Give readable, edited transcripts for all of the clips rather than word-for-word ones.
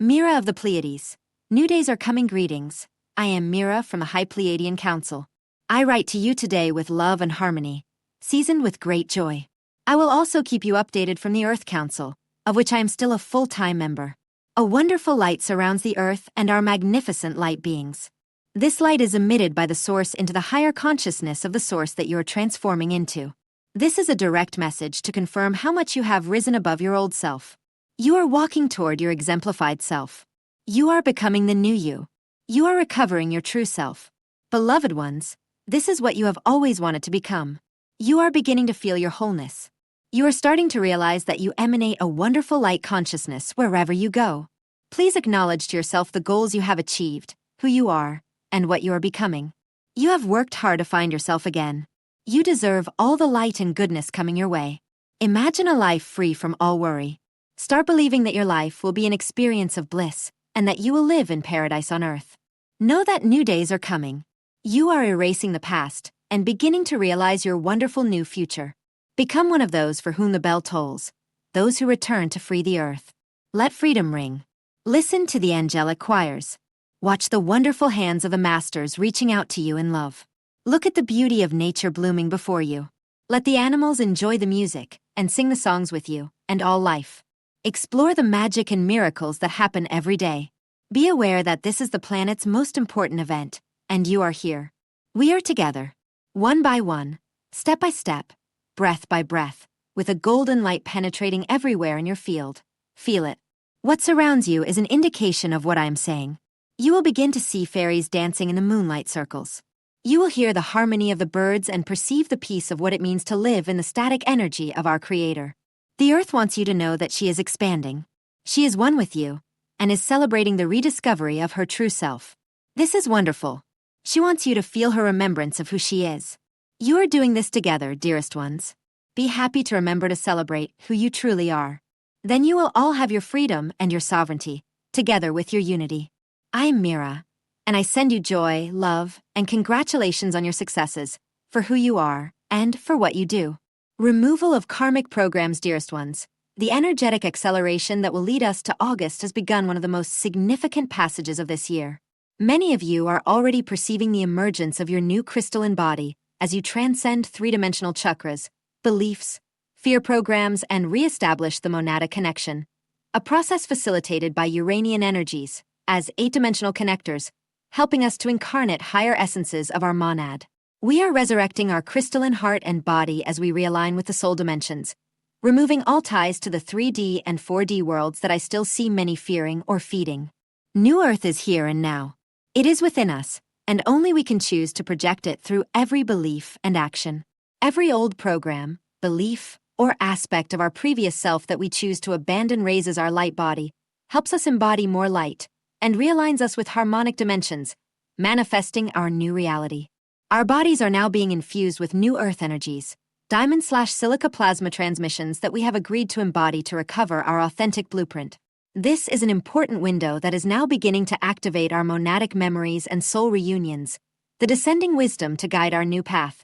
Mira of the Pleiades. New days are coming, greetings. I am Mira from the High Pleiadian Council. I write to you today with love and harmony, seasoned with great joy. I will also keep you updated from the Earth Council, of which I am still a full-time member. A wonderful light surrounds the Earth and our magnificent light beings. This light is emitted by the source into the higher consciousness of the source that you are transforming into. This is a direct message to confirm how much you have risen above your old self. You are walking toward your exemplified self. You are becoming the new you. You are recovering your true self. Beloved ones, this is what you have always wanted to become. You are beginning to feel your wholeness. You are starting to realize that you emanate a wonderful light consciousness wherever you go. Please acknowledge to yourself the goals you have achieved, who you are, and what you are becoming. You have worked hard to find yourself again. You deserve all the light and goodness coming your way. Imagine a life free from all worry. Start believing that your life will be an experience of bliss, and that you will live in paradise on earth. Know that new days are coming. You are erasing the past and beginning to realize your wonderful new future. Become one of those for whom the bell tolls, those who return to free the earth. Let freedom ring. Listen to the angelic choirs. Watch the wonderful hands of the masters reaching out to you in love. Look at the beauty of nature blooming before you. Let the animals enjoy the music and sing the songs with you and all life. Explore the magic and miracles that happen every day. Be aware that this is the planet's most important event, and you are here. We are together, one by one, step by step, breath by breath, with a golden light penetrating everywhere in your field. Feel it. What surrounds you is an indication of what I am saying. You will begin to see fairies dancing in the moonlight circles. You will hear the harmony of the birds and perceive the peace of what it means to live in the static energy of our Creator. The Earth wants you to know that she is expanding. She is one with you, and is celebrating the rediscovery of her true self. This is wonderful. She wants you to feel her remembrance of who she is. You are doing this together, dearest ones. Be happy to remember to celebrate who you truly are. Then you will all have your freedom and your sovereignty, together with your unity. I am Mira, and I send you joy, love, and congratulations on your successes, for who you are, and for what you do. Removal of karmic programs, dearest ones. The energetic acceleration that will lead us to August has begun one of the most significant passages of this year. Many of you are already perceiving the emergence of your new crystalline body as you transcend three-dimensional chakras, beliefs, fear programs, and re-establish the monadic connection, a process facilitated by Uranian energies as eight-dimensional connectors, helping us to incarnate higher essences of our monad. We are resurrecting our crystalline heart and body as we realign with the soul dimensions, removing all ties to the 3D and 4D worlds that I still see many fearing or feeding. New Earth is here and now. It is within us, and only we can choose to project it through every belief and action. Every old program, belief, or aspect of our previous self that we choose to abandon raises our light body, helps us embody more light, and realigns us with harmonic dimensions, manifesting our new reality. Our bodies are now being infused with new earth energies, diamond/silica plasma transmissions that we have agreed to embody to recover our authentic blueprint. This is an important window that is now beginning to activate our monadic memories and soul reunions, the descending wisdom to guide our new path,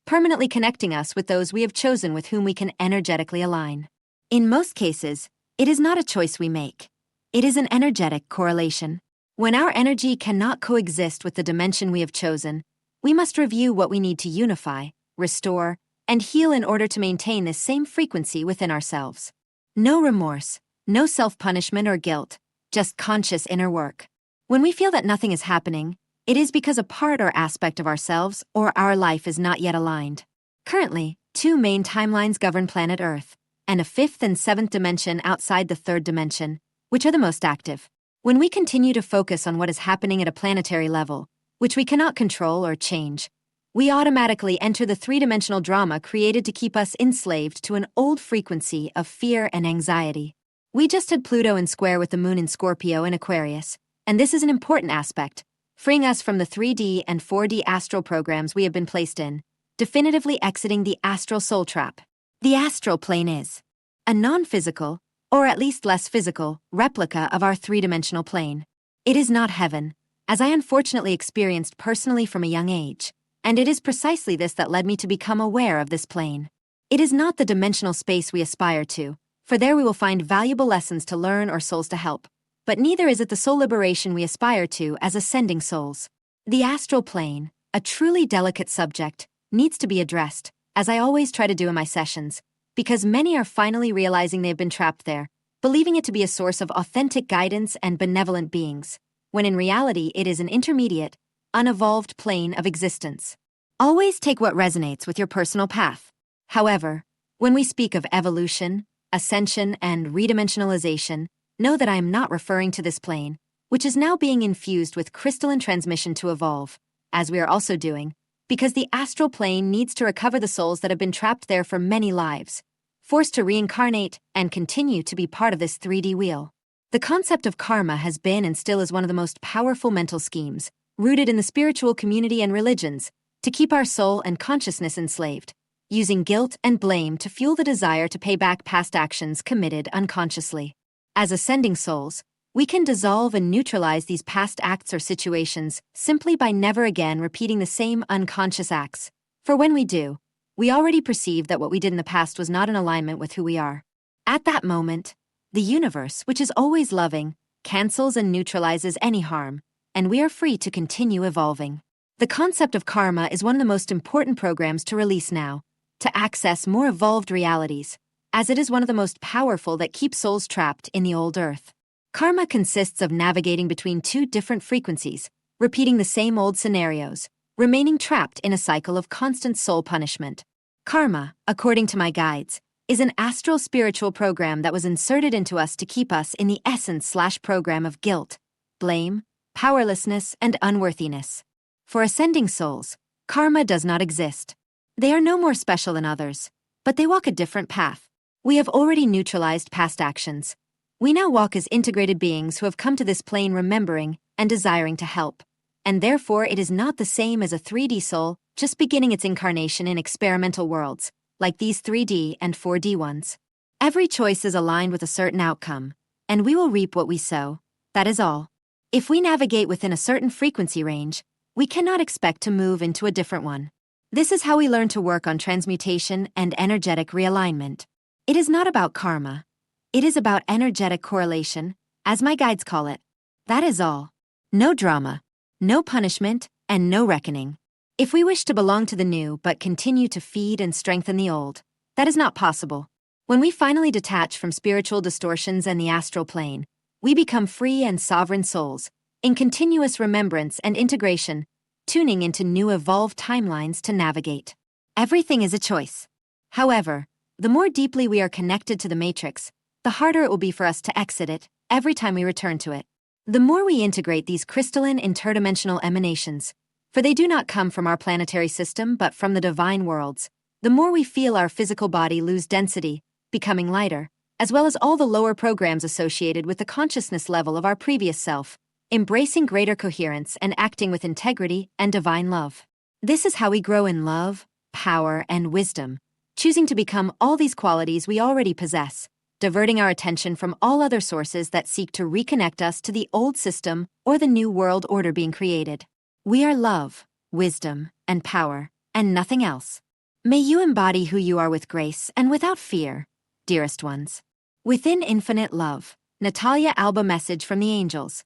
permanently connecting us with those we have chosen with whom we can energetically align. In most cases, it is not a choice we make. It is an energetic correlation. When our energy cannot coexist with the dimension we have chosen, we must review what we need to unify, restore, and heal in order to maintain this same frequency within ourselves. No remorse, no self-punishment or guilt, just conscious inner work. When we feel that nothing is happening, it is because a part or aspect of ourselves or our life is not yet aligned. Currently, two main timelines govern planet Earth, and a fifth and seventh dimension outside the third dimension, which are the most active. When we continue to focus on what is happening at a planetary level, which we cannot control or change, we automatically enter the three-dimensional drama created to keep us enslaved to an old frequency of fear and anxiety. We just had Pluto in square with the moon in Scorpio and Aquarius, and this is an important aspect, freeing us from the 3D and 4D astral programs we have been placed in, definitively exiting the astral soul trap. The astral plane is a non-physical, or at least less physical, replica of our three-dimensional plane. It is not heaven, as I unfortunately experienced personally from a young age, and it is precisely this that led me to become aware of this plane. It is not the dimensional space we aspire to, for there we will find valuable lessons to learn or souls to help. but neither is it the soul liberation we aspire to as ascending souls. The astral plane, a truly delicate subject, needs to be addressed, as I always try to do in my sessions, because many are finally realizing they have been trapped there, believing it to be a source of authentic guidance and benevolent beings, when in reality it is an intermediate, unevolved plane of existence. Always take what resonates with your personal path. However, when we speak of evolution, ascension, and redimensionalization, know that I am not referring to this plane, which is now being infused with crystalline transmission to evolve, as we are also doing, because the astral plane needs to recover the souls that have been trapped there for many lives, forced to reincarnate and continue to be part of this 3D wheel. The concept of karma has been and still is one of the most powerful mental schemes, rooted in the spiritual community and religions, to keep our soul and consciousness enslaved, using guilt and blame to fuel the desire to pay back past actions committed unconsciously. As ascending souls, we can dissolve and neutralize these past acts or situations simply by never again repeating the same unconscious acts. For when we do, we already perceive that what we did in the past was not in alignment with who we are. At that moment, the universe, which is always loving, cancels and neutralizes any harm, and we are free to continue evolving. The concept of karma is one of the most important programs to release now, to access more evolved realities, as it is one of the most powerful that keep souls trapped in the old earth. Karma consists of navigating between two different frequencies, repeating the same old scenarios, remaining trapped in a cycle of constant soul punishment. Karma, according to my guides, is an astral spiritual program that was inserted into us to keep us in the essence/program of guilt, blame, powerlessness, and unworthiness. For ascending souls, karma does not exist. They are no more special than others, but they walk a different path. We have already neutralized past actions. We now walk as integrated beings who have come to this plane remembering and desiring to help, and therefore it is not the same as a 3D soul just beginning its incarnation in experimental worlds, like these 3D and 4D ones. Every choice is aligned with a certain outcome, and we will reap what we sow, that is all. If we navigate within a certain frequency range, we cannot expect to move into a different one. This is how we learn to work on transmutation and energetic realignment. It is not about karma. It is about energetic correlation, as my guides call it. That is all. No drama, no punishment, and no reckoning. If we wish to belong to the new but continue to feed and strengthen the old, that is not possible. When we finally detach from spiritual distortions and the astral plane, we become free and sovereign souls, in continuous remembrance and integration, tuning into new evolved timelines to navigate. Everything is a choice. However, the more deeply we are connected to the matrix, the harder it will be for us to exit it every time we return to it. The more we integrate these crystalline interdimensional emanations, for they do not come from our planetary system but from the divine worlds, the more we feel our physical body lose density, becoming lighter, as well as all the lower programs associated with the consciousness level of our previous self, embracing greater coherence and acting with integrity and divine love. This is how we grow in love, power, and wisdom, choosing to become all these qualities we already possess, diverting our attention from all other sources that seek to reconnect us to the old system or the new world order being created. We are love, wisdom, and power, and nothing else. May you embody who you are with grace and without fear, dearest ones. Within infinite love, Natalia Alba message from the angels.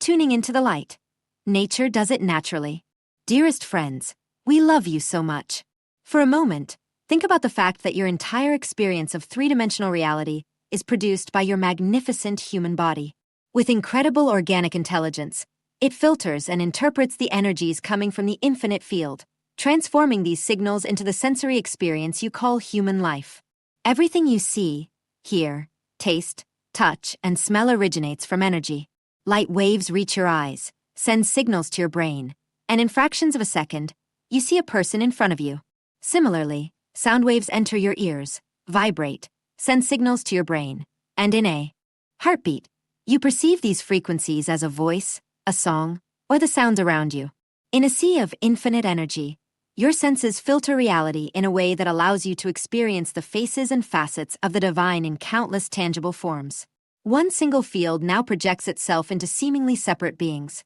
Tuning into the light. Nature does it naturally. Dearest friends, we love you so much. For a moment, think about the fact that your entire experience of three-dimensional reality is produced by your magnificent human body. With incredible organic intelligence, it filters and interprets the energies coming from the infinite field, transforming these signals into the sensory experience you call human life. Everything you see, hear, taste, touch, and smell originates from energy. Light waves reach your eyes, send signals to your brain, and in fractions of a second, you see a person in front of you. Similarly, sound waves enter your ears, vibrate, send signals to your brain, and in a heartbeat, you perceive these frequencies as a voice, a song, or the sounds around you. In a sea of infinite energy, your senses filter reality in a way that allows you to experience the faces and facets of the divine in countless tangible forms. One single field now projects itself into seemingly separate beings.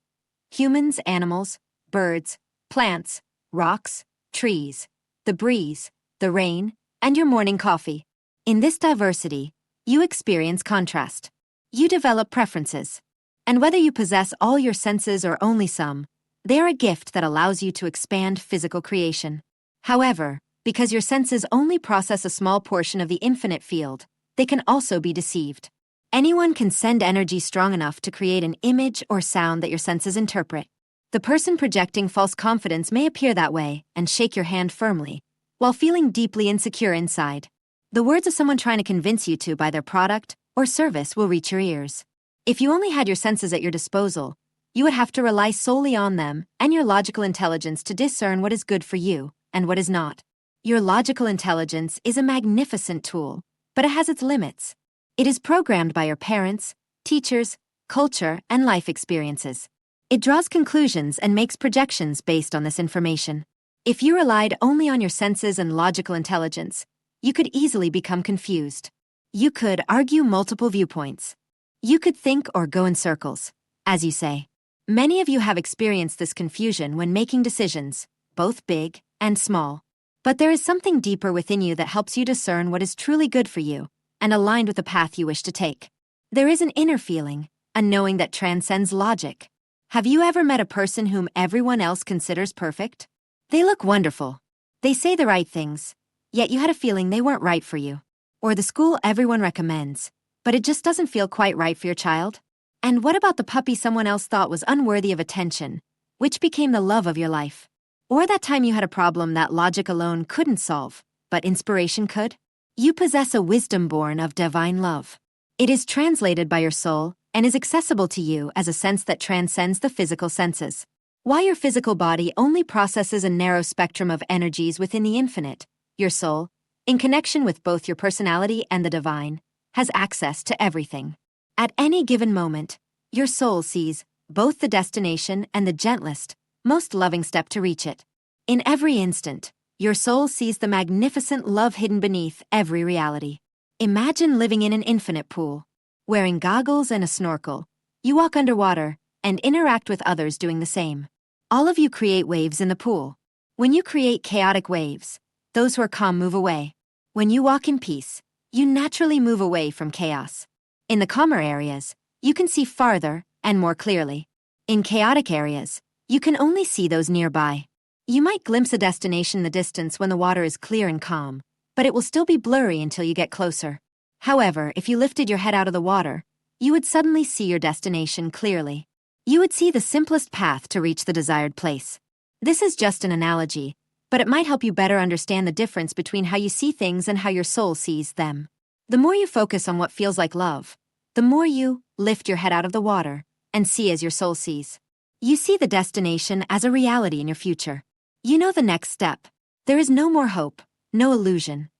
Humans, animals, birds, plants, rocks, trees, the breeze, the rain, and your morning coffee. In this diversity, you experience contrast. You develop preferences. And whether you possess all your senses or only some, they are a gift that allows you to expand physical creation. However, because your senses only process a small portion of the infinite field, they can also be deceived. Anyone can send energy strong enough to create an image or sound that your senses interpret. The person projecting false confidence may appear that way and shake your hand firmly, while feeling deeply insecure inside. The words of someone trying to convince you to buy their product or service will reach your ears. If you only had your senses at your disposal, you would have to rely solely on them and your logical intelligence to discern what is good for you and what is not. Your logical intelligence is a magnificent tool, but it has its limits. It is programmed by your parents, teachers, culture, and life experiences. It draws conclusions and makes projections based on this information. If you relied only on your senses and logical intelligence, you could easily become confused. You could argue multiple viewpoints. You could think or go in circles, as you say. Many of you have experienced this confusion when making decisions, both big and small. But there is something deeper within you that helps you discern what is truly good for you and aligned with the path you wish to take. There is an inner feeling, a knowing that transcends logic. Have you ever met a person whom everyone else considers perfect? They look wonderful. They say the right things, yet you had a feeling they weren't right for you. Or the school everyone recommends, but it just doesn't feel quite right for your child? And what about the puppy someone else thought was unworthy of attention, which became the love of your life? Or that time you had a problem that logic alone couldn't solve, but inspiration could? You possess a wisdom born of divine love. It is translated by your soul and is accessible to you as a sense that transcends the physical senses. While your physical body only processes a narrow spectrum of energies within the infinite, your soul, in connection with both your personality and the divine, has access to everything. At any given moment, your soul sees both the destination and the gentlest, most loving step to reach it. In every instant, your soul sees the magnificent love hidden beneath every reality. Imagine living in an infinite pool. Wearing goggles and a snorkel, you walk underwater and interact with others doing the same. All of you create waves in the pool. When you create chaotic waves, those who are calm move away. When you walk in peace, you naturally move away from chaos. In the calmer areas, you can see farther and more clearly. In chaotic areas, you can only see those nearby. You might glimpse a destination in the distance when the water is clear and calm, but it will still be blurry until you get closer. However, if you lifted your head out of the water, you would suddenly see your destination clearly. You would see the simplest path to reach the desired place. This is just an analogy, but it might help you better understand the difference between how you see things and how your soul sees them. The more you focus on what feels like love, the more you lift your head out of the water and see as your soul sees. You see the destination as a reality in your future. You know the next step. There is no more hope, no illusion.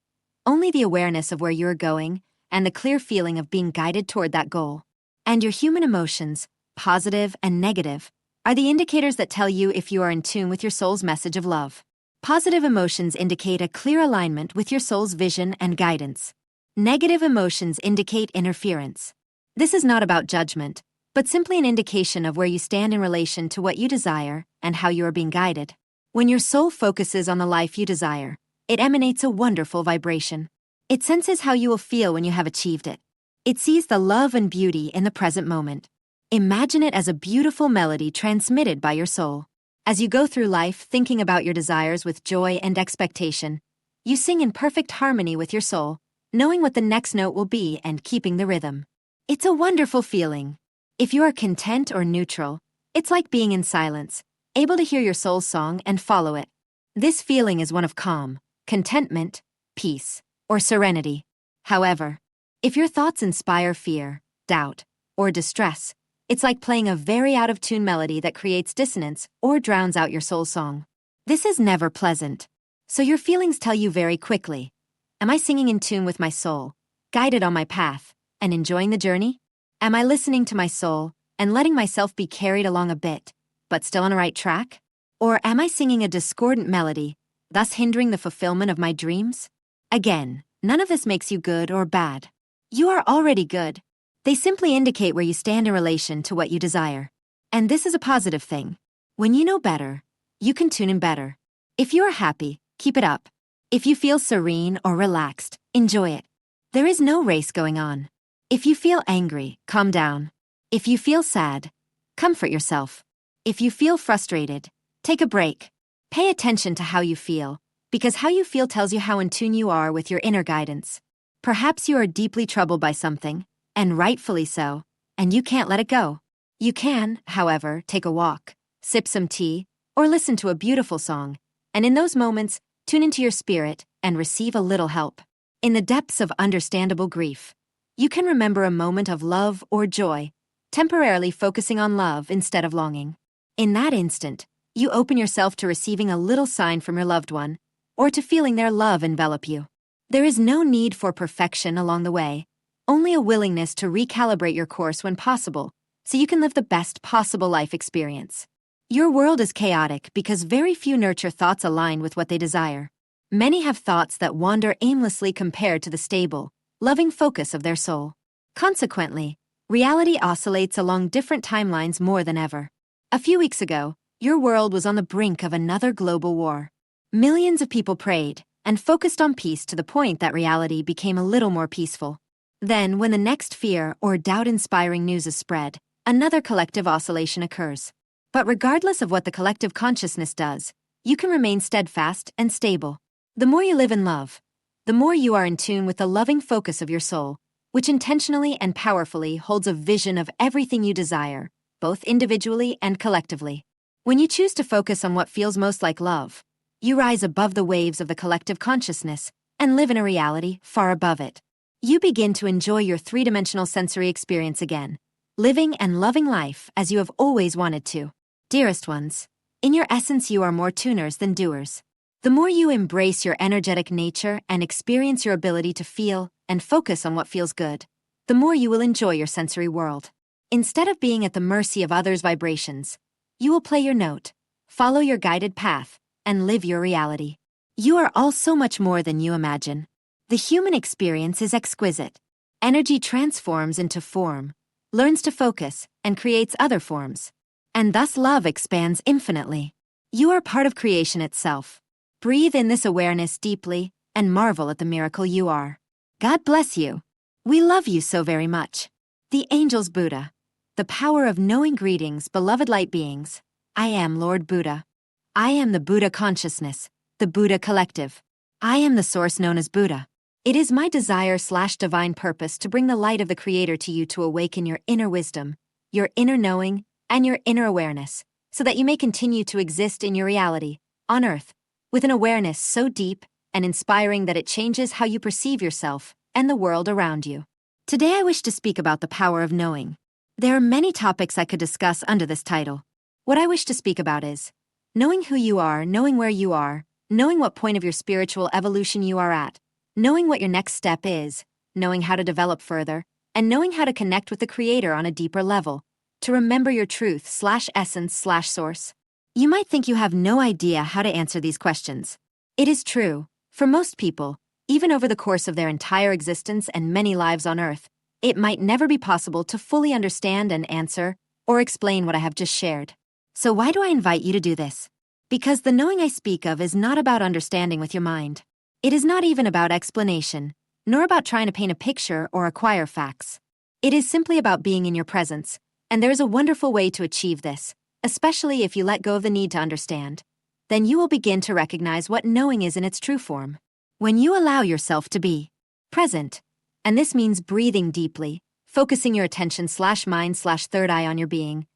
Only the awareness of where you are going and the clear feeling of being guided toward that goal. And your human emotions, positive and negative, are the indicators that tell you if you are in tune with your soul's message of love. Positive emotions indicate a clear alignment with your soul's vision and guidance. Negative emotions indicate interference. This is not about judgment, but simply an indication of where you stand in relation to what you desire and how you are being guided. When your soul focuses on the life you desire, it emanates a wonderful vibration. It senses how you will feel when you have achieved it. It sees the love and beauty in the present moment. Imagine it as a beautiful melody transmitted by your soul. As you go through life thinking about your desires with joy and expectation, you sing in perfect harmony with your soul, knowing what the next note will be and keeping the rhythm. It's a wonderful feeling. If you are content or neutral, it's like being in silence, able to hear your soul's song and follow it. This feeling is one of calm, contentment, peace, or serenity. However, if your thoughts inspire fear, doubt, or distress, it's like playing a very out-of-tune melody that creates dissonance or drowns out your soul song. This is never pleasant. So your feelings tell you very quickly, am I singing in tune with my soul, guided on my path, and enjoying the journey? Am I listening to my soul and letting myself be carried along a bit, but still on the right track? Or am I singing a discordant melody, thus hindering the fulfillment of my dreams? Again, none of this makes you good or bad. You are already good. They simply indicate where you stand in relation to what you desire. And this is a positive thing. When you know better, you can tune in better. If you are happy, keep it up. If you feel serene or relaxed, enjoy it. There is no race going on. If you feel angry, calm down. If you feel sad, comfort yourself. If you feel frustrated, take a break. Pay attention to how you feel, because how you feel tells you how in tune you are with your inner guidance. Perhaps you are deeply troubled by something, and rightfully so, and you can't let it go. You can, however, take a walk, sip some tea, or listen to a beautiful song, and in those moments, tune into your spirit and receive a little help. In the depths of understandable grief, you can remember a moment of love or joy, temporarily focusing on love instead of longing. In that instant, you open yourself to receiving a little sign from your loved one, or to feeling their love envelop you. There is no need for perfection along the way, only a willingness to recalibrate your course when possible, so you can live the best possible life experience. Your world is chaotic because very few nurture thoughts aligned with what they desire. Many have thoughts that wander aimlessly compared to the stable, loving focus of their soul. Consequently, reality oscillates along different timelines more than ever. A few weeks ago, your world was on the brink of another global war. Millions of people prayed and focused on peace to the point that reality became a little more peaceful. Then, when the next fear or doubt-inspiring news is spread, another collective oscillation occurs. But regardless of what the collective consciousness does, you can remain steadfast and stable. The more you live in love, the more you are in tune with the loving focus of your soul, which intentionally and powerfully holds a vision of everything you desire, both individually and collectively. When you choose to focus on what feels most like love, you rise above the waves of the collective consciousness and live in a reality far above it. You begin to enjoy your three-dimensional sensory experience again, living and loving life as you have always wanted to. Dearest ones, in your essence you are more tuners than doers. The more you embrace your energetic nature and experience your ability to feel and focus on what feels good, the more you will enjoy your sensory world. Instead of being at the mercy of others' vibrations, you will play your note, follow your guided path, and live your reality. You are all so much more than you imagine. The human experience is exquisite. Energy transforms into form, learns to focus, and creates other forms. And thus love expands infinitely. You are part of creation itself. Breathe in this awareness deeply and marvel at the miracle you are. God bless you. We love you so very much. The Angel's Buddha. The power of knowing. Greetings, beloved light beings. I am Lord Buddha. I am the Buddha consciousness, the Buddha collective. I am the source known as Buddha. It is my desire/divine purpose to bring the light of the Creator to you to awaken your inner wisdom, your inner knowing, and your inner awareness, so that you may continue to exist in your reality, on Earth, with an awareness so deep and inspiring that it changes how you perceive yourself and the world around you. Today I wish to speak about the power of knowing. There are many topics I could discuss under this title. What I wish to speak about is knowing who you are, knowing where you are, knowing what point of your spiritual evolution you are at, knowing what your next step is, knowing how to develop further, and knowing how to connect with the Creator on a deeper level, to remember your truth/essence/source. You might think you have no idea how to answer these questions. It is true. For most people, even over the course of their entire existence and many lives on Earth, it might never be possible to fully understand and answer or explain what I have just shared. So why do I invite you to do this? Because the knowing I speak of is not about understanding with your mind. It is not even about explanation, nor about trying to paint a picture or acquire facts. It is simply about being in your presence, and there is a wonderful way to achieve this, especially if you let go of the need to understand. Then you will begin to recognize what knowing is in its true form. When you allow yourself to be present, and this means breathing deeply, focusing your attention/mind/third eye on your being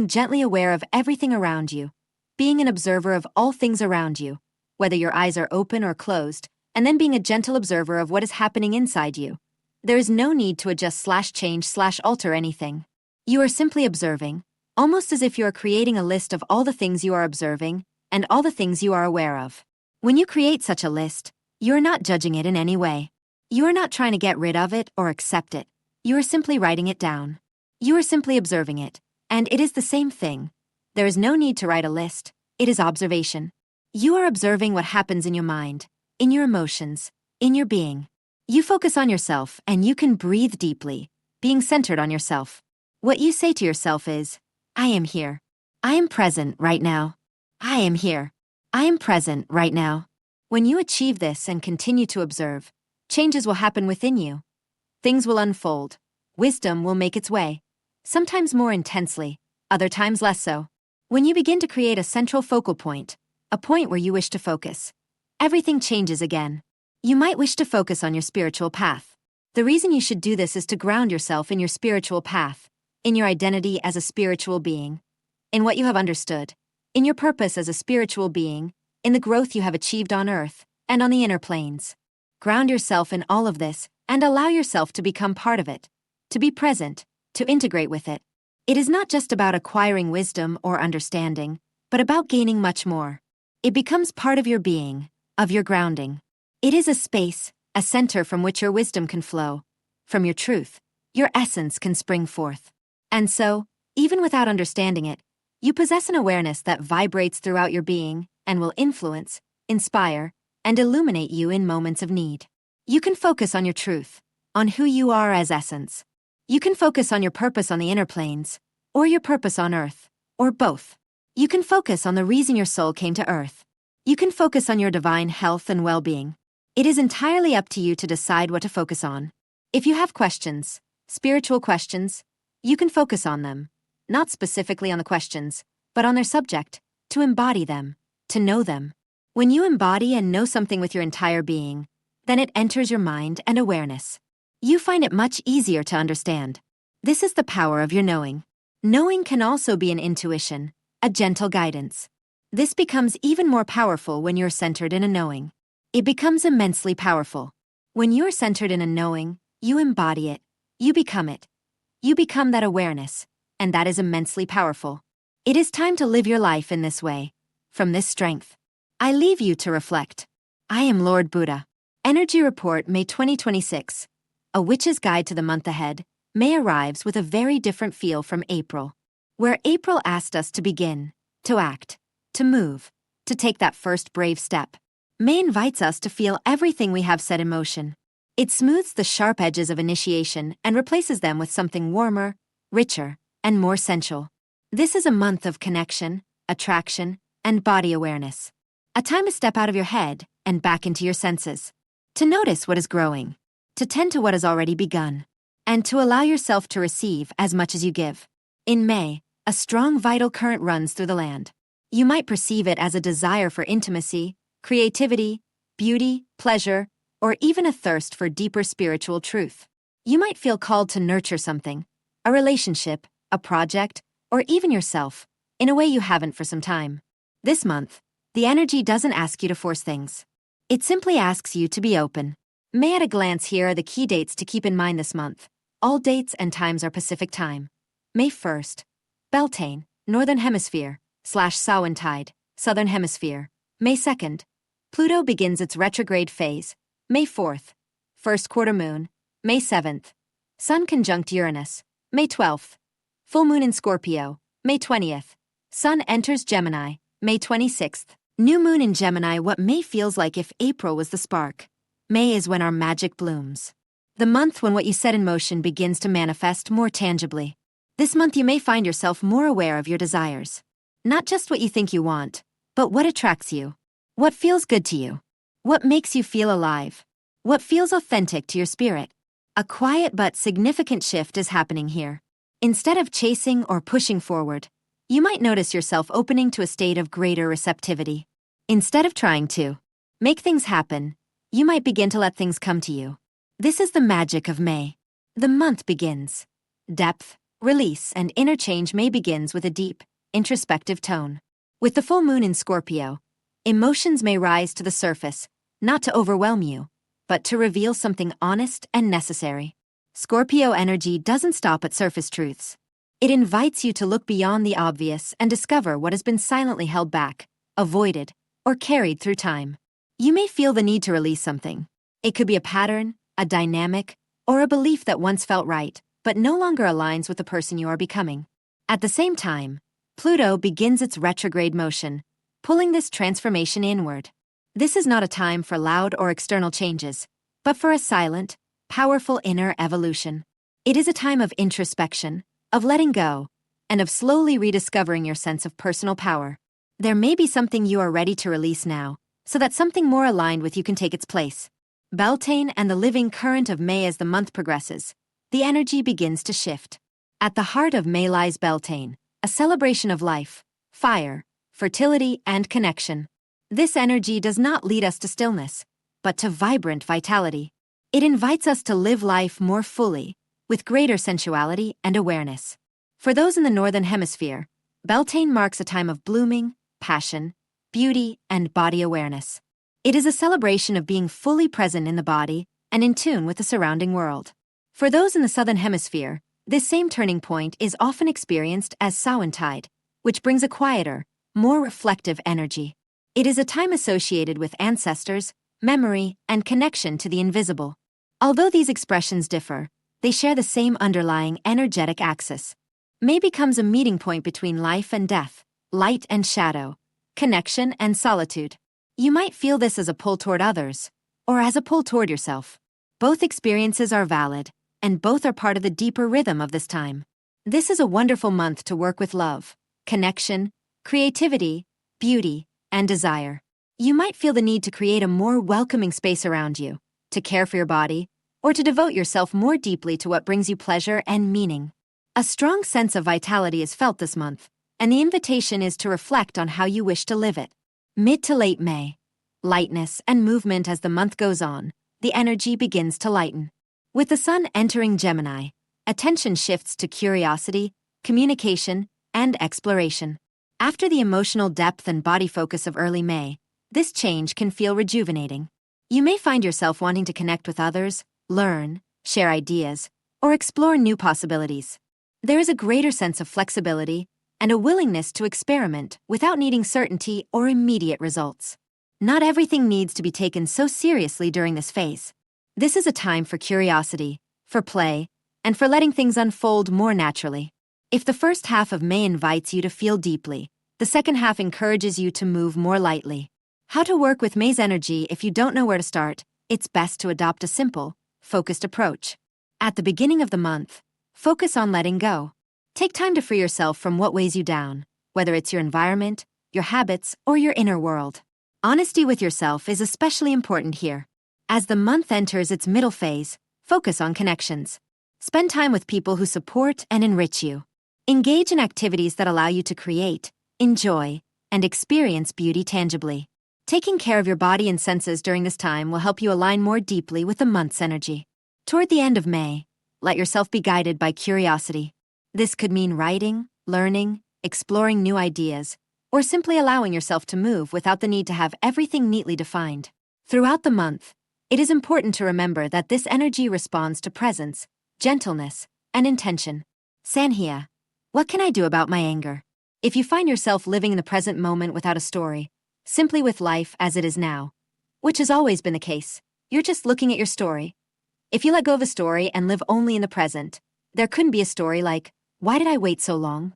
gently aware of everything around you, being an observer of all things around you, whether your eyes are open or closed, and then being a gentle observer of what is happening inside you. There is no need to adjust/change/alter anything. You are simply observing, almost as if you are creating a list of all the things you are observing and all the things you are aware of. When you create such a list, you are not judging it in any way. You are not trying to get rid of it or accept it. You are simply writing it down. You are simply observing it, and it is the same thing. There is no need to write a list. It is observation. You are observing what happens in your mind, in your emotions, in your being. You focus on yourself and you can breathe deeply, being centered on yourself. What you say to yourself is, I am here. I am present right now. I am here. I am present right now. When you achieve this and continue to observe, changes will happen within you. Things will unfold. Wisdom will make its way. sometimes more intensely, other times less so. When you begin to create a central focal point, a point where you wish to focus, everything changes again. You might wish to focus on your spiritual path. The reason you should do this is to ground yourself in your spiritual path, in your identity as a spiritual being, in what you have understood, in your purpose as a spiritual being, in the growth you have achieved on Earth and on the inner planes. Ground yourself in all of this and allow yourself to become part of it, to be present, to integrate with it. It is not just about acquiring wisdom or understanding, but about gaining much more. It becomes part of your being, of your grounding. It is a space, a center from which your wisdom can flow. From your truth, your essence can spring forth. And so, even without understanding it, you possess an awareness that vibrates throughout your being and will influence, inspire, and illuminate you in moments of need. You can focus on your truth, on who you are as essence. You can focus on your purpose on the inner planes, or your purpose on Earth, or both. You can focus on the reason your soul came to Earth. You can focus on your divine health and well-being. It is entirely up to you to decide what to focus on. If you have questions, spiritual questions, you can focus on them, not specifically on the questions, but on their subject, to embody them, to know them. When you embody and know something with your entire being, then it enters your mind and awareness. You find it much easier to understand. This is the power of your knowing. Knowing can also be an intuition, a gentle guidance. This becomes even more powerful when you're centered in a knowing. It becomes immensely powerful. When you're centered in a knowing, you embody it, you become it. You become that awareness, and that is immensely powerful. It is time to live your life in this way, from this strength. I leave you to reflect. I am Lord Buddha. Energy Report, May 2026. A Witch's Guide to the Month Ahead. May arrives with a very different feel from April. Where April asked us to begin, to act, to move, to take that first brave step. May invites us to feel everything we have set in motion. It smooths the sharp edges of initiation and replaces them with something warmer, richer, and more sensual. This is a month of connection, attraction, and body awareness. A time to step out of your head and back into your senses. To notice what is growing, to tend to what has already begun, and to allow yourself to receive as much as you give. In May, a strong vital current runs through the land. You might perceive it as a desire for intimacy, creativity, beauty, pleasure, or even a thirst for deeper spiritual truth. You might feel called to nurture something, a relationship, a project, or even yourself, in a way you haven't for some time. This month, the energy doesn't ask you to force things. It simply asks you to be open. May at a glance, here are the key dates to keep in mind this month. All dates and times are Pacific time. May 1st, Beltane, Northern Hemisphere, /Samhain, Southern Hemisphere. May 2nd, Pluto begins its retrograde phase. May 4th, first quarter moon. May 7th, Sun conjunct Uranus. May 12th, full moon in Scorpio. May 20th, Sun enters Gemini. May 26th, new moon in Gemini. What May feels like if April was the spark. May is when our magic blooms. The month when what you set in motion begins to manifest more tangibly. This month you may find yourself more aware of your desires. Not just what you think you want, but what attracts you. What feels good to you. What makes you feel alive. What feels authentic to your spirit. A quiet but significant shift is happening here. Instead of chasing or pushing forward, you might notice yourself opening to a state of greater receptivity. Instead of trying to make things happen, you might begin to let things come to you. This is the magic of May. The month begins. Depth, release, and interchange. May begins with a deep, introspective tone. With the full moon in Scorpio, emotions may rise to the surface, not to overwhelm you, but to reveal something honest and necessary. Scorpio energy doesn't stop at surface truths. It invites you to look beyond the obvious and discover what has been silently held back, avoided, or carried through time. You may feel the need to release something. It could be a pattern, a dynamic, or a belief that once felt right, but no longer aligns with the person you are becoming. At the same time, Pluto begins its retrograde motion, pulling this transformation inward. This is not a time for loud or external changes, but for a silent, powerful inner evolution. It is a time of introspection, of letting go, and of slowly rediscovering your sense of personal power. There may be something you are ready to release now, so that something more aligned with you can take its place. Beltane and the living current of May. As the month progresses, the energy begins to shift. At the heart of May lies Beltane, a celebration of life, fire, fertility, and connection. This energy does not lead us to stillness, but to vibrant vitality. It invites us to live life more fully, with greater sensuality and awareness. For those in the Northern Hemisphere, Beltane marks a time of blooming, passion, beauty, and body awareness. It is a celebration of being fully present in the body and in tune with the surrounding world. For those in the Southern Hemisphere, this same turning point is often experienced as Samhain, which brings a quieter, more reflective energy. It is a time associated with ancestors, memory, and connection to the invisible. Although these expressions differ, they share the same underlying energetic axis. May becomes a meeting point between life and death, light and shadow, connection and solitude. You might feel this as a pull toward others, or as a pull toward yourself. Both experiences are valid, and both are part of the deeper rhythm of this time. This is a wonderful month to work with love, connection, creativity, beauty, and desire. You might feel the need to create a more welcoming space around you, to care for your body, or to devote yourself more deeply to what brings you pleasure and meaning. A strong sense of vitality is felt this month, and the invitation is to reflect on how you wish to live it. Mid to late May. Lightness and movement as the month goes on, the energy begins to lighten. With the sun entering Gemini, attention shifts to curiosity, communication, and exploration. After the emotional depth and body focus of early May, this change can feel rejuvenating. You may find yourself wanting to connect with others, learn, share ideas, or explore new possibilities. There is a greater sense of flexibility and a willingness to experiment without needing certainty or immediate results. Not everything needs to be taken so seriously during this phase. This is a time for curiosity, for play, and for letting things unfold more naturally. If the first half of May invites you to feel deeply, the second half encourages you to move more lightly. How to work with May's energy? If you don't know where to start, it's best to adopt a simple, focused approach. At the beginning of the month, focus on letting go. Take time to free yourself from what weighs you down, whether it's your environment, your habits, or your inner world. Honesty with yourself is especially important here. As the month enters its middle phase, focus on connections. Spend time with people who support and enrich you. Engage in activities that allow you to create, enjoy, and experience beauty tangibly. Taking care of your body and senses during this time will help you align more deeply with the month's energy. Toward the end of May, let yourself be guided by curiosity. This could mean writing, learning, exploring new ideas, or simply allowing yourself to move without the need to have everything neatly defined. Throughout the month, it is important to remember that this energy responds to presence, gentleness, and intention. Sanhia, what can I do about my anger? If you find yourself living in the present moment without a story, simply with life as it is now, which has always been the case, you're just looking at your story. If you let go of a story and live only in the present, there couldn't be a story like, why did I wait so long?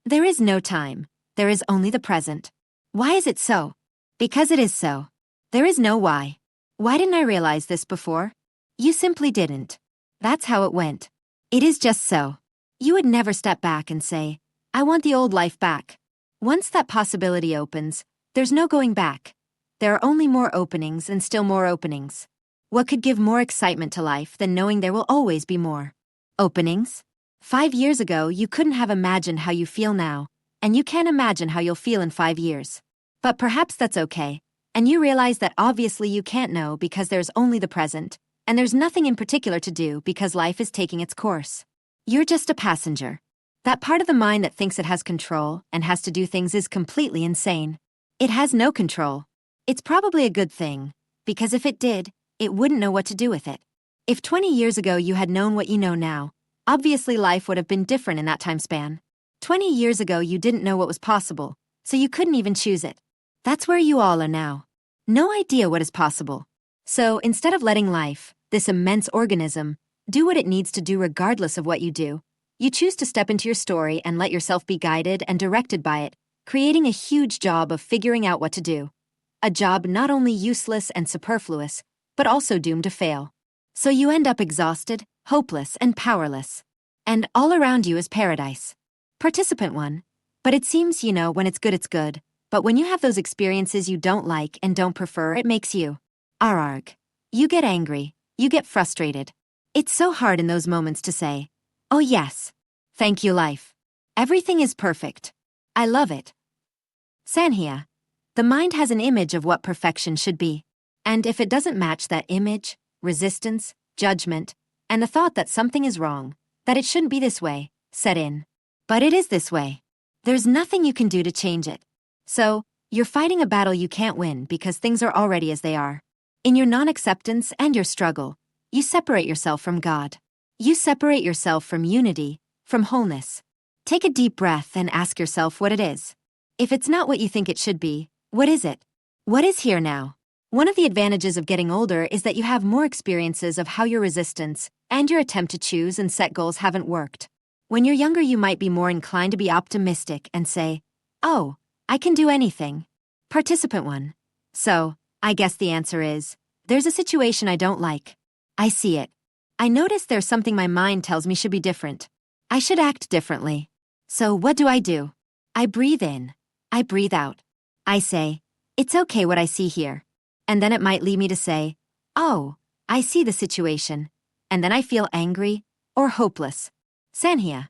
There is no time. There is only the present. Why is it so? Because it is so. There is no why. Why didn't I realize this before? You simply didn't. That's how it went. It is just so. You would never step back and say, I want the old life back. Once that possibility opens, there's no going back. There are only more openings and still more openings. What could give more excitement to life than knowing there will always be more? Openings? 5 years ago, you couldn't have imagined how you feel now, and you can't imagine how you'll feel in 5 years. But perhaps that's okay, and you realize that obviously you can't know because there's only the present, and there's nothing in particular to do because life is taking its course. You're just a passenger. That part of the mind that thinks it has control and has to do things is completely insane. It has no control. It's probably a good thing, because if it did, it wouldn't know what to do with it. If 20 years ago you had known what you know now, obviously life would have been different in that time span. 20 years ago you didn't know what was possible, so you couldn't even choose it. That's where you all are now. No idea what is possible. So instead of letting life, this immense organism, do what it needs to do regardless of what you do, you choose to step into your story and let yourself be guided and directed by it, creating a huge job of figuring out what to do. A job not only useless and superfluous, but also doomed to fail. So you end up exhausted, hopeless, and powerless. And all around you is paradise. Participant 1. But it seems, when it's good. But when you have those experiences you don't like and don't prefer, it makes you arg. You get angry. You get frustrated. It's so hard in those moments to say, oh yes, Thank you, life. Everything is perfect. I love it. Sanhia. The mind has an image of what perfection should be. And if it doesn't match that image, resistance, judgment, and the thought that something is wrong, that it shouldn't be this way, set in. But it is this way. There's nothing you can do to change it. So, you're fighting a battle you can't win because things are already as they are. In your non-acceptance and your struggle, you separate yourself from God. You separate yourself from unity, from wholeness. Take a deep breath and ask yourself what it is. If it's not what you think it should be, what is it? What is here now? One of the advantages of getting older is that you have more experiences of how your resistance and your attempt to choose and set goals haven't worked. When you're younger, you might be more inclined to be optimistic and say, "Oh, I can do anything." Participant 1. So, I guess the answer is, there's a situation I don't like. I see it. I notice there's something my mind tells me should be different. I should act differently. So what do? I breathe in. I breathe out. I say, it's okay what I see here. And then it might lead me to say, oh, I see the situation. And then I feel angry or hopeless. Sanhia.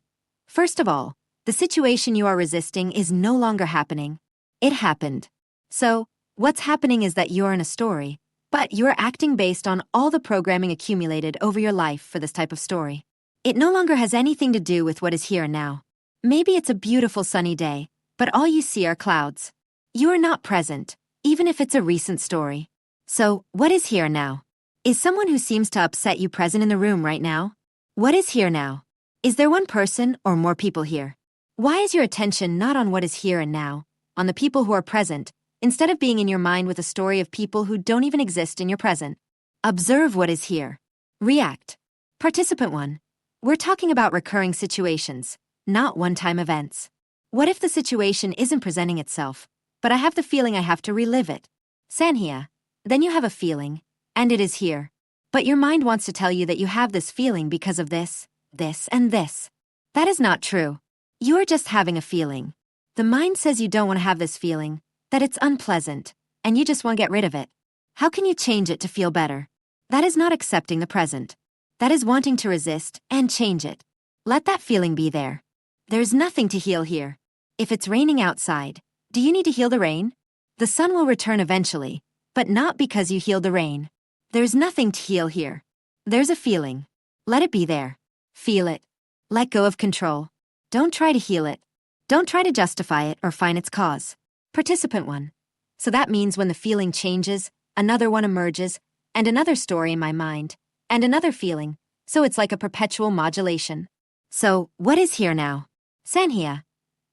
First of all, the situation you are resisting is no longer happening. It happened. So, what's happening is that you're in a story, but you're acting based on all the programming accumulated over your life for this type of story. It no longer has anything to do with what is here and now. Maybe it's a beautiful sunny day, but all you see are clouds. You are not present, even if it's a recent story. So, what is here now? Is someone who seems to upset you present in the room right now? What is here now? Is there one person or more people here? Why is your attention not on what is here and now, on the people who are present, instead of being in your mind with a story of people who don't even exist in your present? Observe what is here. React. Participant 1. We're talking about recurring situations, not one-time events. What if the situation isn't presenting itself, but I have the feeling I have to relive it? Sanhia. Then you have a feeling, and it is here. But your mind wants to tell you that you have this feeling because of this, and this. That is not true. You are just having a feeling. The mind says you don't want to have this feeling, that it's unpleasant, and you just want to get rid of it. How can you change it to feel better? That is not accepting the present. That is wanting to resist and change it. Let that feeling be there. There's nothing to heal here. If it's raining outside, do you need to heal the rain? The sun will return eventually, but not because you healed the rain. There's nothing to heal here. There's a feeling. Let it be there. Feel it. Let go of control. Don't try to heal it. Don't try to justify it or find its cause. Participant 1. So that means when the feeling changes, another one emerges, and another story in my mind, and another feeling, so it's like a perpetual modulation. So, what is here now? Sanhia.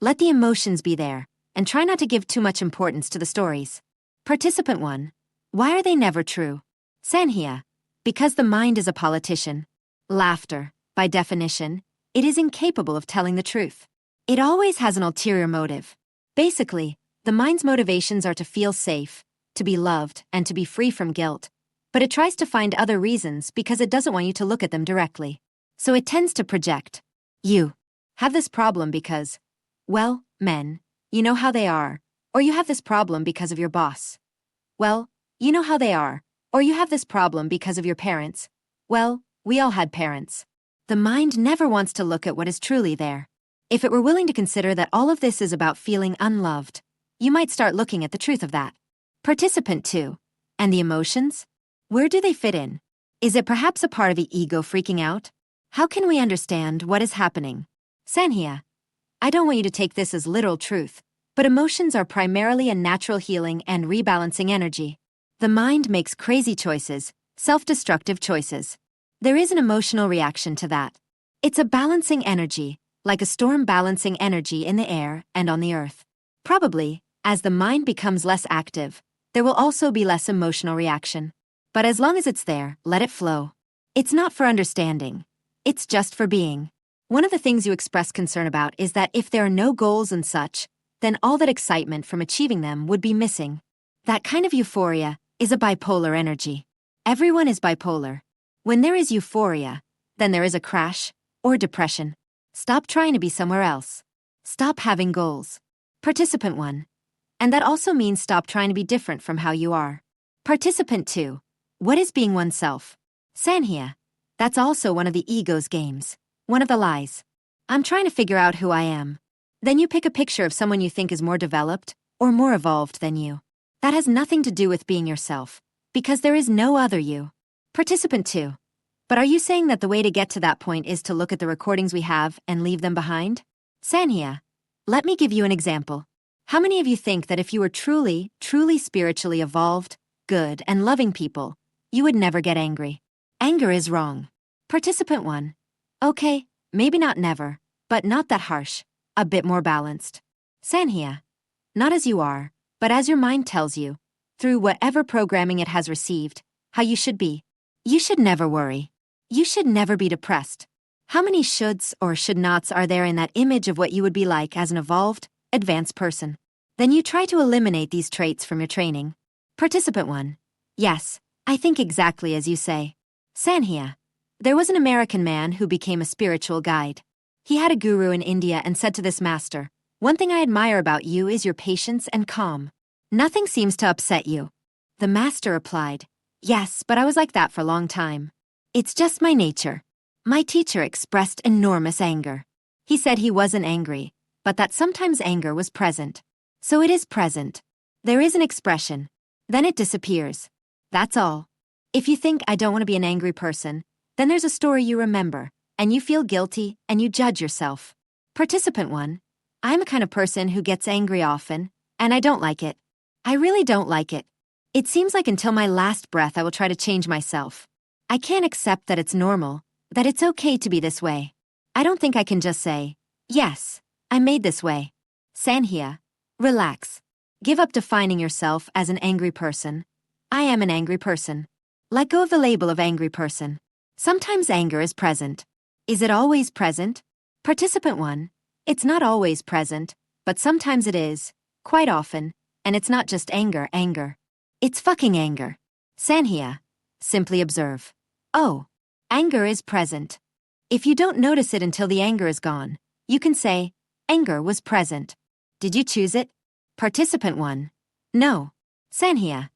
Let the emotions be there, and try not to give too much importance to the stories. Participant 1. Why are they never true? Sanhia. Because the mind is a politician. Laughter, by definition, it is incapable of telling the truth. It always has an ulterior motive. Basically, the mind's motivations are to feel safe, to be loved, and to be free from guilt. But it tries to find other reasons because it doesn't want you to look at them directly. So it tends to project. You have this problem because, well, men, you know how they are. Or you have this problem because of your boss. Well, you know how they are. Or you have this problem because of your parents. Well, we all had parents. The mind never wants to look at what is truly there. If it were willing to consider that all of this is about feeling unloved, you might start looking at the truth of that. Participant 2. And the emotions? Where do they fit in? Is it perhaps a part of the ego freaking out? How can we understand what is happening? Sanhia. I don't want you to take this as literal truth, but emotions are primarily a natural healing and rebalancing energy. The mind makes crazy choices, self-destructive choices. There is an emotional reaction to that. It's a balancing energy, like a storm balancing energy in the air and on the earth. Probably, as the mind becomes less active, there will also be less emotional reaction. But as long as it's there, let it flow. It's not for understanding. It's just for being. One of the things you express concern about is that if there are no goals and such, then all that excitement from achieving them would be missing. That kind of euphoria is a bipolar energy. Everyone is bipolar. When there is euphoria, then there is a crash or depression. Stop trying to be somewhere else. Stop having goals. Participant 1. And that also means stop trying to be different from how you are. Participant 2. What is being oneself? Sanhia. That's also one of the ego's games. One of the lies. I'm trying to figure out who I am. Then you pick a picture of someone you think is more developed or more evolved than you. That has nothing to do with being yourself, because there is no other you. Participant 2. But are you saying that the way to get to that point is to look at the recordings we have and leave them behind? Sanhia, let me give you an example. How many of you think that if you were truly spiritually evolved, good, and loving people, you would never get angry? Anger is wrong. Participant 1. Okay, maybe not never, but not that harsh, a bit more balanced. Sanhia, not as you are, but as your mind tells you, through whatever programming it has received, how you should be. You should never worry. You should never be depressed. How many shoulds or should nots are there in that image of what you would be like as an evolved, advanced person? Then you try to eliminate these traits from your training. Participant 1. Yes, I think exactly as you say. Sanhia, there was an American man who became a spiritual guide. He had a guru in India and said to this master, "One thing I admire about you is your patience and calm. Nothing seems to upset you." The master replied, "Yes, but I was like that for a long time. It's just my nature." My teacher expressed enormous anger. He said he wasn't angry, but that sometimes anger was present. So it is present. There is an expression. Then it disappears. That's all. If you think I don't want to be an angry person, then there's a story you remember, and you feel guilty, and you judge yourself. Participant 1. I'm a kind of person who gets angry often, and I don't like it. I really don't like it. It seems like until my last breath I will try to change myself. I can't accept that it's normal, that it's okay to be this way. I don't think I can just say, yes, I'm made this way. Sanhia, relax. Give up defining yourself as an angry person. I am an angry person. Let go of the label of angry person. Sometimes anger is present. Is it always present? Participant 1. It's not always present, but sometimes it is, quite often, and it's not just anger. It's fucking anger. Sanhia, simply observe. Oh, anger is present. If you don't notice it until the anger is gone, you can say, anger was present. Did you choose it? Participant 1. No. Sanhia,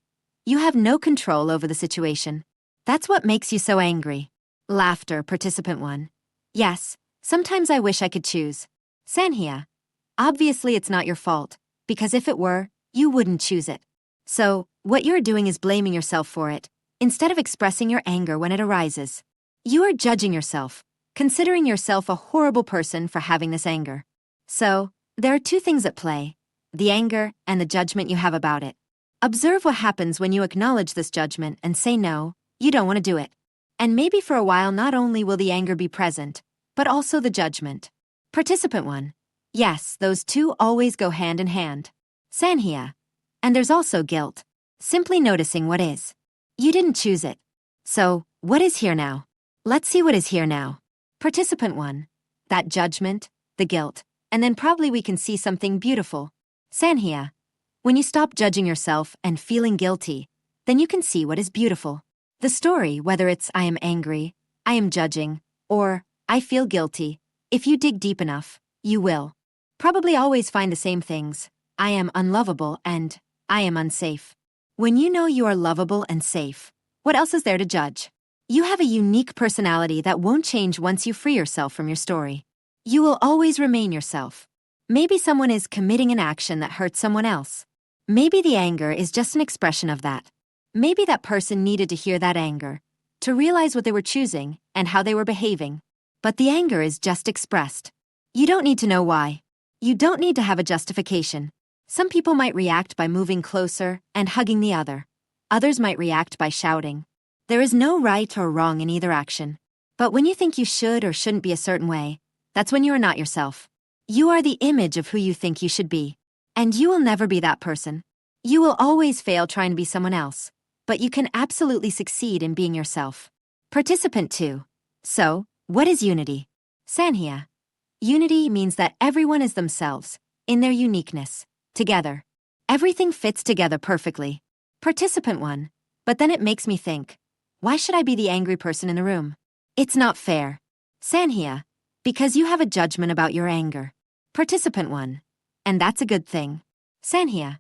you have no control over the situation. That's what makes you so angry. Laughter. Participant 1. Yes, sometimes I wish I could choose. Sanhia, obviously it's not your fault, because if it were, you wouldn't choose it. So, what you're doing is blaming yourself for it, instead of expressing your anger when it arises. You are judging yourself, considering yourself a horrible person for having this anger. So, there are two things at play, the anger and the judgment you have about it. Observe what happens when you acknowledge this judgment and say no, you don't want to do it. And maybe for a while not only will the anger be present, but also the judgment. Participant 1. Yes, those two always go hand in hand. Sanhia. And there's also guilt. Simply noticing what is. You didn't choose it. So, what is here now? Let's see what is here now. Participant 1. That judgment, the guilt, and then probably we can see something beautiful. Sanhia. When you stop judging yourself and feeling guilty, then you can see what is beautiful. The story, whether it's I am angry, I am judging, or I feel guilty, if you dig deep enough, you will probably always find the same things. I am unlovable and I am unsafe. When you know you are lovable and safe, what else is there to judge? You have a unique personality that won't change once you free yourself from your story. You will always remain yourself. Maybe someone is committing an action that hurts someone else. Maybe the anger is just an expression of that. Maybe that person needed to hear that anger, to realize what they were choosing and how they were behaving. But the anger is just expressed. You don't need to know why. You don't need to have a justification. Some people might react by moving closer and hugging the other. Others might react by shouting. There is no right or wrong in either action. But when you think you should or shouldn't be a certain way, that's when you are not yourself. You are the image of who you think you should be. And you will never be that person. You will always fail trying to be someone else. But you can absolutely succeed in being yourself. Participant 2. So, what is unity? Sanhia. Unity means that everyone is themselves, in their uniqueness, together. Everything fits together perfectly. Participant 1. But then it makes me think, why should I be the angry person in the room? It's not fair. Sanhia. Because you have a judgment about your anger. Participant 1. And that's a good thing. Sanhia.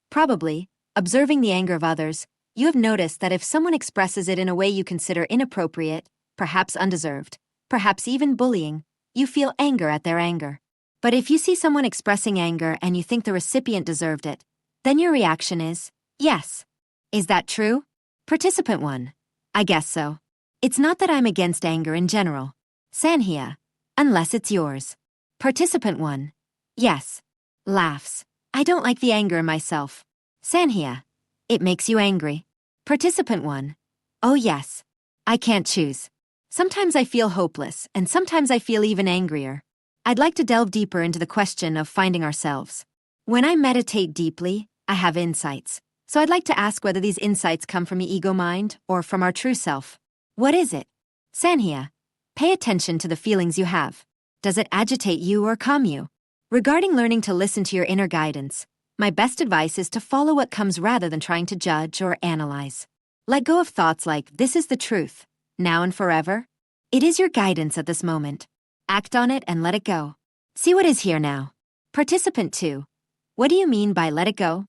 Probably, observing the anger of others, you have noticed that if someone expresses it in a way you consider inappropriate, perhaps undeserved, perhaps even bullying, you feel anger at their anger. But if you see someone expressing anger and you think the recipient deserved it, then your reaction is, yes. Is that true? Participant 1. I guess so. It's not that I'm against anger in general. Sanhia. Unless it's yours. Participant 1. Yes. Laughs. I don't like the anger in myself. Sanhia. It makes you angry. Participant 1. Oh yes. I can't choose. Sometimes I feel hopeless, and sometimes I feel even angrier. I'd like to delve deeper into the question of finding ourselves. When I meditate deeply, I have insights. So I'd like to ask whether these insights come from the ego mind or from our true self. What is it? Sanhia. Pay attention to the feelings you have. Does it agitate you or calm you? Regarding learning to listen to your inner guidance, my best advice is to follow what comes rather than trying to judge or analyze. Let go of thoughts like, this is the truth, now and forever. It is your guidance at this moment. Act on it and let it go. See what is here now. Participant 2. What do you mean by let it go?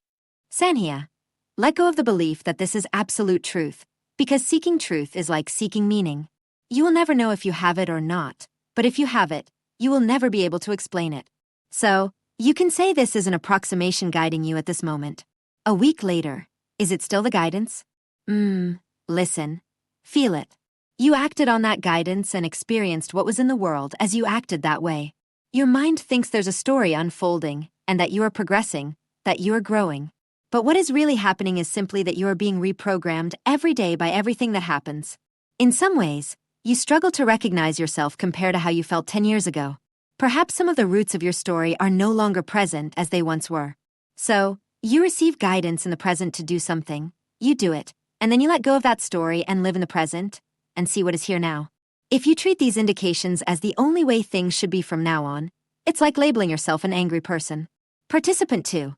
Sanhia. Let go of the belief that this is absolute truth, because seeking truth is like seeking meaning. You will never know if you have it or not, but if you have it, you will never be able to explain it. So, you can say this is an approximation guiding you at this moment. A week later, is it still the guidance? Listen. Feel it. You acted on that guidance and experienced what was in the world as you acted that way. Your mind thinks there's a story unfolding, and that you are progressing, that you are growing. But what is really happening is simply that you are being reprogrammed every day by everything that happens. In some ways, you struggle to recognize yourself compared to how you felt 10 years ago. Perhaps some of the roots of your story are no longer present as they once were. So, you receive guidance in the present to do something, you do it, and then you let go of that story and live in the present, and see what is here now. If you treat these indications as the only way things should be from now on, it's like labeling yourself an angry person. Participant 2.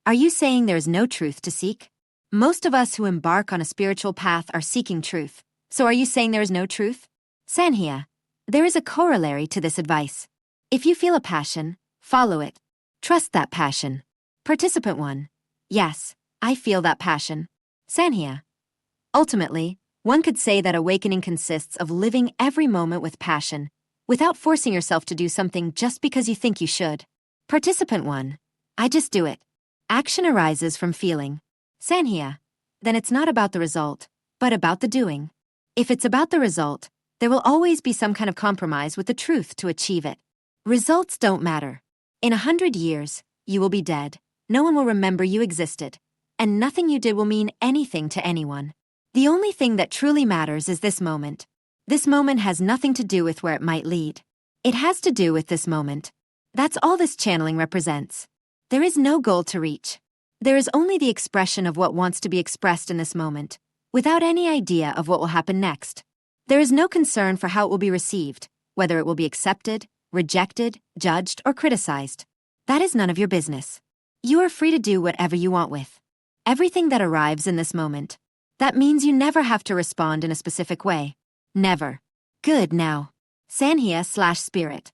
Are you saying there is no truth to seek? Most of us who embark on a spiritual path are seeking truth. So are you saying there is no truth? Sanhia. There is a corollary to this advice. If you feel a passion, follow it. Trust that passion. Participant 1. Yes, I feel that passion. Sanhia. Ultimately, one could say that awakening consists of living every moment with passion, without forcing yourself to do something just because you think you should. Participant 1. I just do it. Action arises from feeling. Sanhia. Then it's not about the result, but about the doing. If it's about the result, there will always be some kind of compromise with the truth to achieve it. Results don't matter. In 100 years, you will be dead. No one will remember you existed. And nothing you did will mean anything to anyone. The only thing that truly matters is this moment. This moment has nothing to do with where it might lead. It has to do with this moment. That's all this channeling represents. There is no goal to reach. There is only the expression of what wants to be expressed in this moment, without any idea of what will happen next. There is no concern for how it will be received, whether it will be accepted, rejected, judged, or criticized. That is none of your business. You are free to do whatever you want with everything that arrives in this moment. That means you never have to respond in a specific way. Never. Good now. Sanhia/spirit.